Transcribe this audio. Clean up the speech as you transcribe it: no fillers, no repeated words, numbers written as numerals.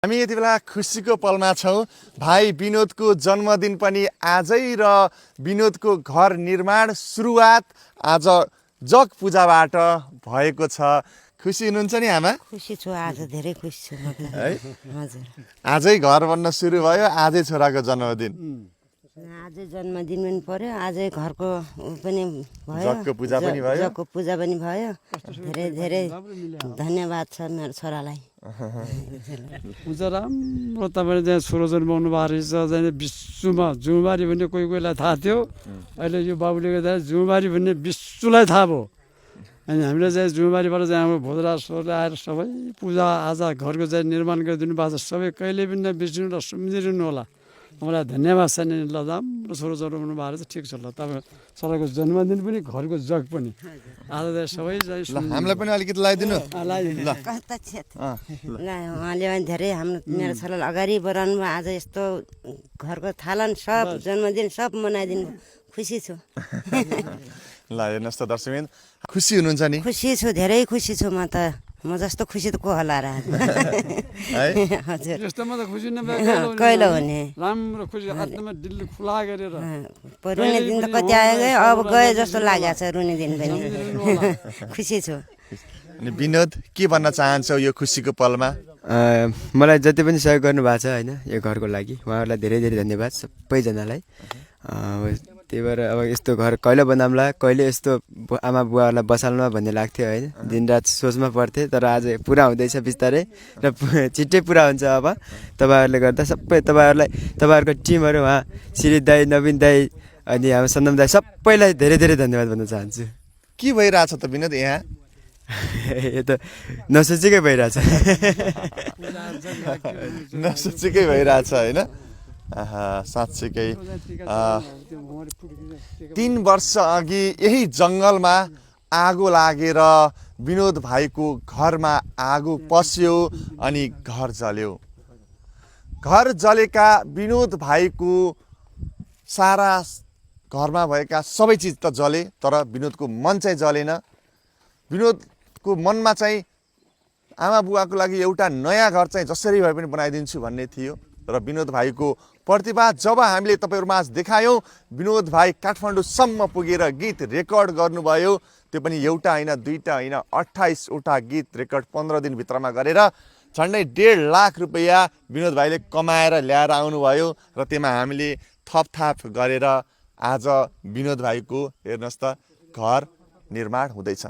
हामी यति बेला खुसीको पलमा छौँ। भाइ विनोदको जन्मदिन पनि आजै र विनोदको घर निर्माण सुरुवात आज जग पूजाबाट भएको छ। खुसी हुनुहुन्छ नि आमा? खुसी छु, आज धेरै खुसी छु म त। है हजुर, आजै घर बन्न सुरु भयो, आजै छोराको जन्मदिन, आजै जन्मदिन पनि पर्यो, आजै घरको पनि भयो, जगको पूजा पनि भयो। जगको पूजा पनि भयो। धेरै धेरै धन्यवाद छ मेरो छोरालाई। हुन्छ, राम्रो तपाईँले त्यहाँ छोरो जन्माउनु भएको रहेछ। त्यहाँदेखि विश्वमा जुमबारी भन्ने कोही कोहीलाई थाहा थियो, अहिले यो बाबुले गर्दा जुमबारी भन्ने विश्वलाई थाहा भयो। अनि हामीले चाहिँ जुमबारीबाट चाहिँ हाम्रो भोजराजहरूले आएर सबै पूजाआजा घरको चाहिँ निर्माण गरिदिनु भएको छ। सबै कहिले पनि नबिर्सिनु र सम्झिरहनु होला। मलाई धन्यवाद छ नि। ल, राम्रो छोरो जन्माउनु भएको रहेछ, ठिक छ। ल, तपाईँ छोराको जन्मदिन पनि घरको जग पनि आज चाहिँ सबै चाहिँ ल हामीलाई पनि अलिकति लगाइदिनु। कस्तो क्षेत्र उहाँले पनि धेरै हाम्रो मेरो छोरालाई अगाडि बढाउनु भयो। आज यस्तो घरको थालन सब जन्मदिन सब मनाइदिनु, खुसी छु। ल हेर्नुहोस् त दर्शकबिन, खुसी हुनुहुन्छ नि? खुसी छु, धेरै खुसी छु म त। म जस्तो खुसी त को होला र? हजुर, यस्तोमा त खुसी नभए कहिले हुने? राम्रो खुसी आत्मा दिल खुला गरेर रुने दिन त कति आयो गयो, अब गयो जस्तो लागेको छ रुने दिन पनि। खुसी छु। अनि विनोद, के भन्न चाहन्छौ यो खुसीको पलमा? मलाई जति पनि सहयोग गर्नुभएको छ होइन यो घरको लागि, उहाँहरूलाई धेरै धेरै धन्यवाद सबैजनालाई। त्यही भएर अब यस्तो घर कहिले बनाउँला, कहिले यस्तो आमा बुवाहरूलाई बसाल्नुमा भन्ने लाग्थ्यो होइन। दिनरात सोचमा पर्थ्यो, तर आज पुरा हुँदैछ बिस्तारै र छिट्टै पुरा हुन्छ। अब तपाईँहरूले गर्दा सबै तपाईँहरूको टिमहरू, उहाँ श्री दाई, नवीन दाई, अनि हाम्रो सन्दम दाई, सबैलाई धेरै धेरै धन्यवाद भन्न चाहन्छु। के भइरहेछ त विनोद यहाँ? यो त नसोचेकै भइरहेछ। नसोचेकै भइरहेछ होइन? साँच्चीकै 3 वर्ष अघि यही जङ्गलमा आगो लागेर विनोद भाइको घरमा आगो पस्यो अनि घर जल्यो। घर जलेका विनोद भाइको सारा घरमा भएका सबै चिज त जले, तर विनोदको मन चाहिँ जलेन। विनोदको मनमा चाहिँ आमा बुवाको लागि एउटा नयाँ घर चाहिँ जसरी भए पनि बनाइदिन्छु भन्ने थियो। र विनोद भाइको प्रतिभा जब हामीले तपाईँहरूमा आज देखायौँ, विनोद भाइ काठमाडौँसम्म पुगेर गीत रेकर्ड गर्नुभयो। त्यो पनि एउटा होइन, दुईवटा होइन, 28 वटा गीत रेकर्ड 15 दिनभित्रमा गरेर झन्डै 1.5 लाख रुपियाँ विनोद भाइले कमाएर ल्याएर आउनुभयो। र त्यसमा हामीले थपथाप गरेर आज विनोद भाइको हेर्नुहोस् त घर निर्माण हुँदैछ।